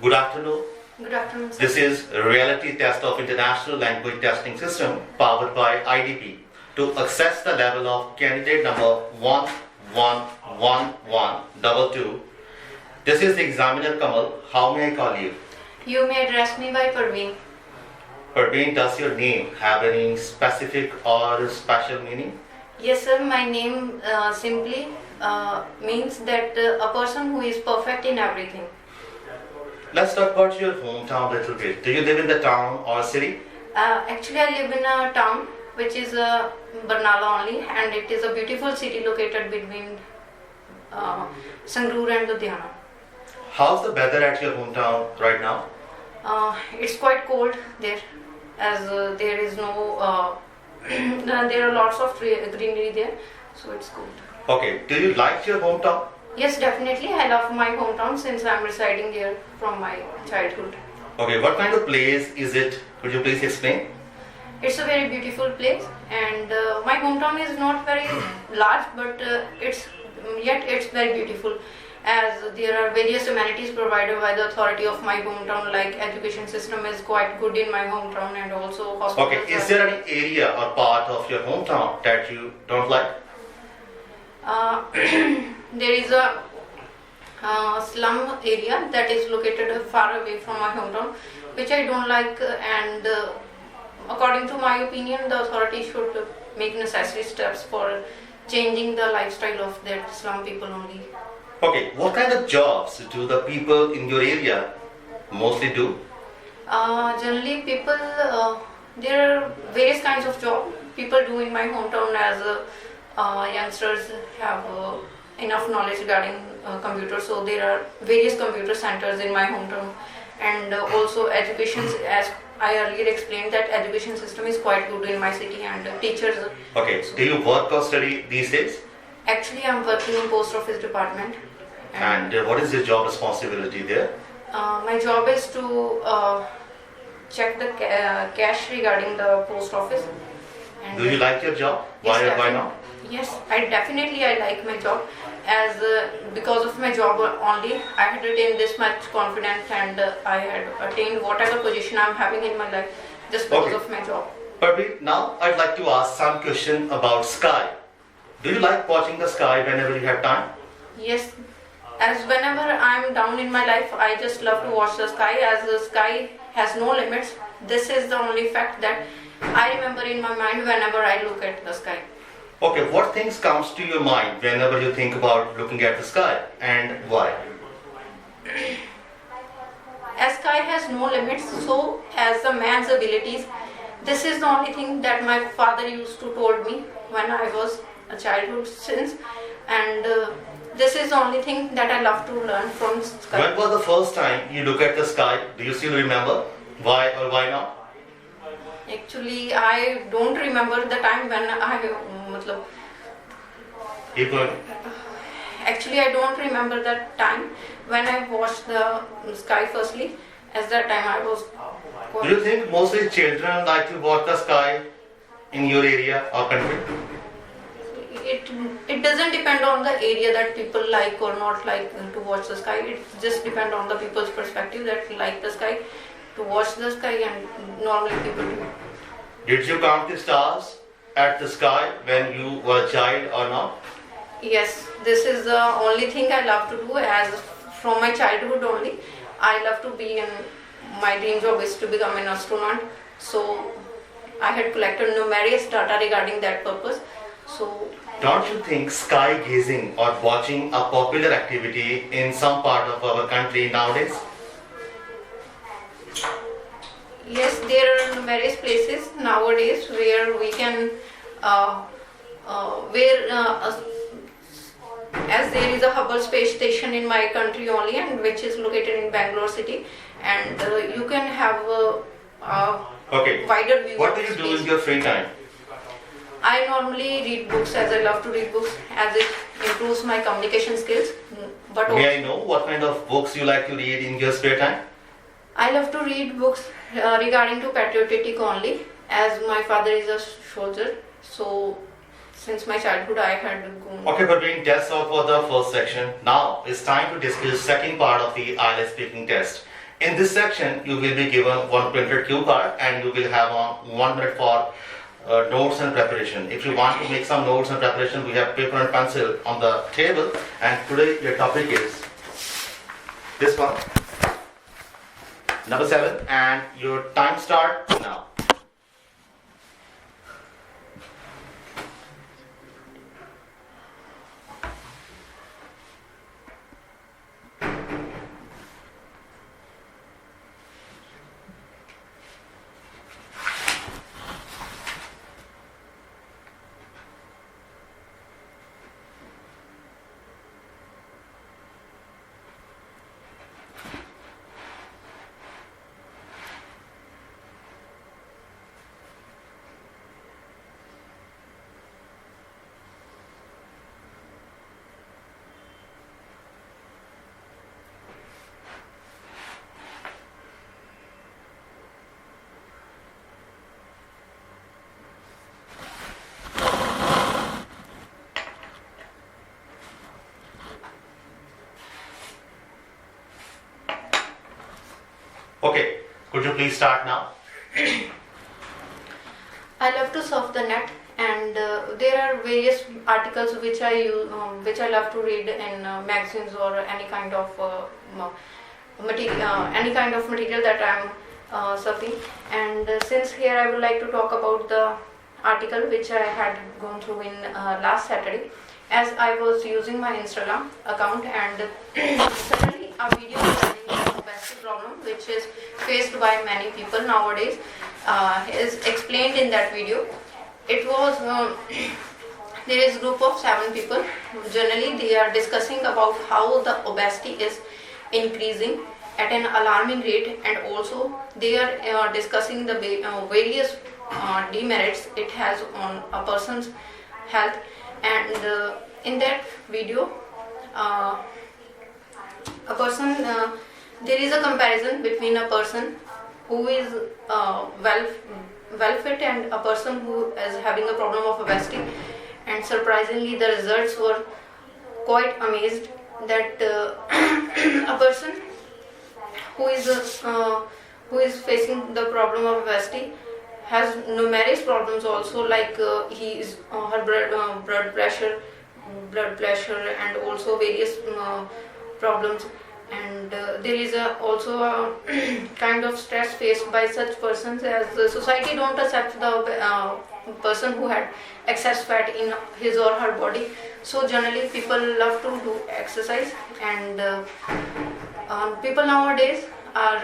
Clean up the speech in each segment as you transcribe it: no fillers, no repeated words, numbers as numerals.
Good afternoon. Good afternoon, sir. This is a reality test of International Language Testing System powered by IDP. To access the level of candidate number 111122, this is the examiner Kamal. How may I call you? You may address me by Parveen. Parveen, does your name have any specific or special meaning? Yes, sir. My name simply means that a person who is perfect in everything. Let's talk about your hometown a little bit. Do you live in the town or city? Actually, I live in a town which is Barnala only, and it is a beautiful city located between Sangrur and Ludhiana. How's the weather at your hometown right now? It's quite cold there, as there is no there are lots of greenery there, so it's cold. Okay, do you like your hometown? Yes, definitely. I love my hometown since I'm residing here from my childhood. Okay, what kind of place is it? Could you please explain? It's a very beautiful place, and my hometown is not very large, but it's very beautiful, as there are various amenities provided by the authority of my hometown, like education system is quite good in my hometown, and also hospitals. Okay, is there any area or part of your hometown that you don't like? There is a slum area that is located far away from my hometown, which I don't like, and according to my opinion, the authority should make necessary steps for changing the lifestyle of that slum people only. Okay, what kind of jobs do the people in your area mostly do? Generally, people, there are various kinds of jobs people do in my hometown, as youngsters have enough knowledge regarding computers, so there are various computer centers in my hometown, and also education, as I earlier explained, that education system is quite good in my city, and teachers. Okay, so do you work or study these days? Actually, I'm working in post office department. And what is your job responsibility there? My job is to check the cash regarding the post office. And Do you like your job? Yes, Why or why not? Yes, I like my job, as because of my job only I had attained this much confidence, and I had attained whatever position I'm having in my life just because Okay. of my job. Parveen, now I'd like to ask some question about sky. Do you like watching the sky whenever you have time? Yes, as whenever I'm down in my life, I just love to watch the sky, as the sky has no limits. This is the only fact that I remember in my mind whenever I look at the sky. Okay, what things comes to your mind whenever you think about looking at the sky, and why? As sky has no limits, so has the man's abilities. This is the only thing that my father used to told me when I was a childhood since, and this is the only thing that I love to learn from sky. When was the first time you look at the sky? Do you still remember? Why or why not? Actually, I don't remember the time when Keep going. Actually, I don't remember that time when I watched the sky firstly. As that time I was. Do you think mostly children like to watch the sky in your area or country? It doesn't depend on the area that people like or not like to watch the sky. It just depends on the people's perspective that like the sky to watch the sky, and normally people do. Did you count the stars at the sky when you were a child or not? Yes, this is the only thing I love to do, as from my childhood only. I love to be in, my dream job is to become an astronaut. So I had collected numerous data regarding that purpose. So Don't you think sky gazing or watching a popular activity in some part of our country nowadays? yes, there are various places nowadays where we can, as there is a Hubble space station in my country only, and which is located in Bangalore city, and you can have a Okay. wider view. What of do you do space. in your free time? I normally read books, as I love to read books, as it improves my communication skills. But also, May I know what kind of books you like to read in your spare time? I love to read books regarding to patriotic only, as my father is a soldier. So since my childhood, I had gone. Okay, Parveen, that's all for the first section. Now it's time to discuss second part of the IELTS speaking test. In this section, you will be given one printed cue card and you will have 1 minute for notes and preparation. If you want to make some notes and preparation, we have paper and pencil on the table, and today your topic is this one, number 7, and your time start now. Okay, could you please start now? I love to surf the net, and there are various articles which I use, which I love to read in magazines or any kind of material that I'm surfing. And since here I would like to talk about the article which I had gone through in last Saturday, as I was using my Instagram account, and suddenly a video regarding the obesity problem, which is faced by many people nowadays, is explained in that video. It was there is a group of 7 people. Generally, they are discussing about how the obesity is increasing at an alarming rate, and also they are discussing the various demerits it has on a person's health. And in that video, a person there is a comparison between a person who is well fit and a person who is having a problem of obesity, and surprisingly the results were quite amazed that a person who is facing the problem of obesity has numerous problems also, like her blood pressure and also various problems. And there is also a kind of stress faced by such persons, as the society don't accept the person who had excess fat in his or her body. So generally people love to do exercise, and people nowadays are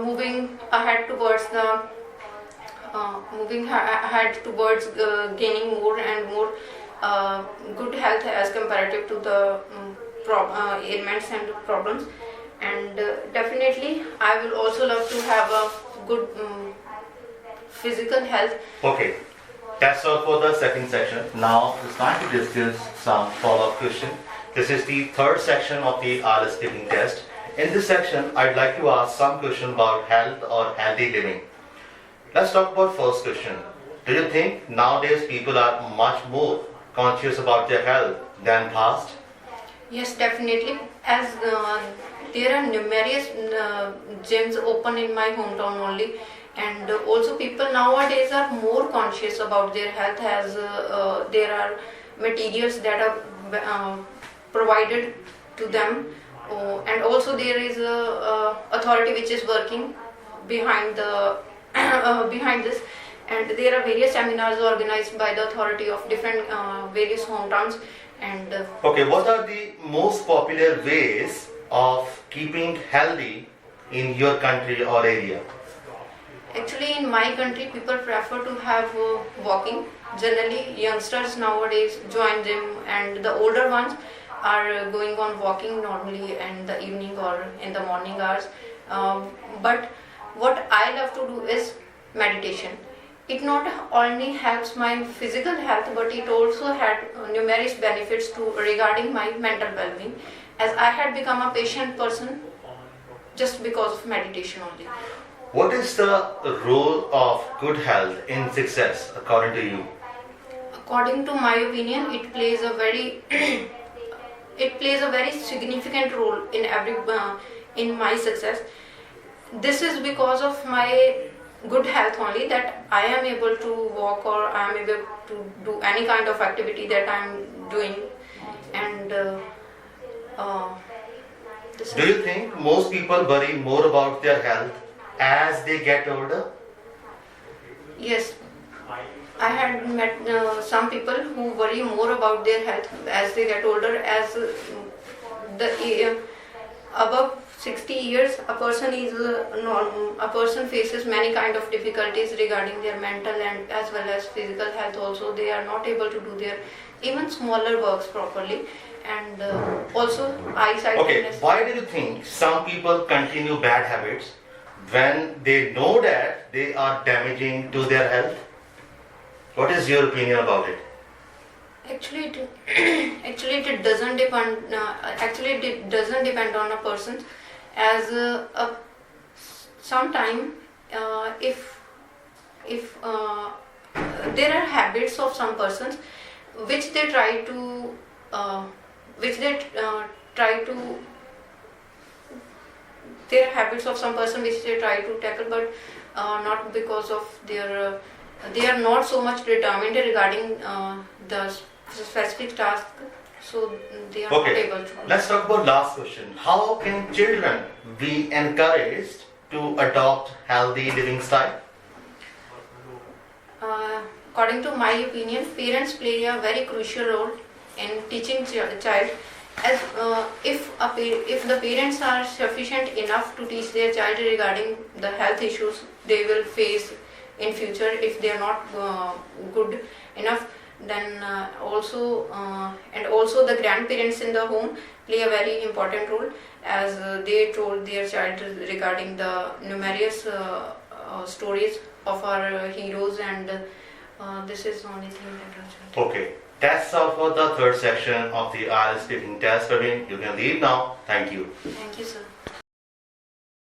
moving ahead towards gaining more and more good health as comparative to the ailments and problems. And definitely I will also love to have a good physical health. Okay, that's all for the second section. Now it's time to discuss some follow-up question. This is the third section of the IELTS speaking test. In this section, I'd like to ask some question about health or healthy living. Let's talk about first question. Do you think nowadays people are much more conscious about their health than past? Yes, definitely. As there are numerous gyms open in my hometown only, and also people nowadays are more conscious about their health, as there are materials that are provided to them, and also there is a authority which is working behind the behind this, and there are various seminars organized by the authority of different various hometowns. And okay, what are the most popular ways of keeping healthy in your country or area? actually in my country people prefer to have walking. Generally youngsters nowadays join gym, and the older ones are going on walking normally in the evening or in the morning hours. But what I love to do is meditation. It not only helps my physical health, but it also had numerous benefits regarding my mental well-being, as I had become a patient person just because of meditation only. What is the role of good health in success according to you? According to my opinion, it plays a very it plays a very significant role in my success. This is because of my good health only, that I am able to walk, or I am able to do any kind of activity that I am doing. And this Do you think most people worry more about their health as they get older? Yes, I had met some people who worry more about their health as they get older. As the above 60 years, a person is a person faces many kind of difficulties regarding their mental and as well as physical health. Also, they are not able to do their even smaller works properly, and also eyesight. Okay, weakness. why do you think some people continue bad habits when they know that they are damaging to their health? What is your opinion about it? Actually, it doesn't depend. Actually, it doesn't depend on a person. As sometime, if there are habits of some persons which they try to try to there are habits of some person which they try to tackle, but not because of their they are not so much determined regarding the specific task, so they are not Okay, able to. let's talk about last question. How can children be encouraged to adopt healthy living style? According to my opinion, parents play a very crucial role in teaching child. As if the parents are sufficient enough to teach their child regarding the health issues they will face in future, if they are not good enough, then also the grandparents in the home play a very important role, as they told their child regarding the numerous stories of our heroes, and this is the only thing that our child. Okay, that's all for the third section of the IELTS speaking test. Praveen, you can leave now. Thank you. Thank you, sir.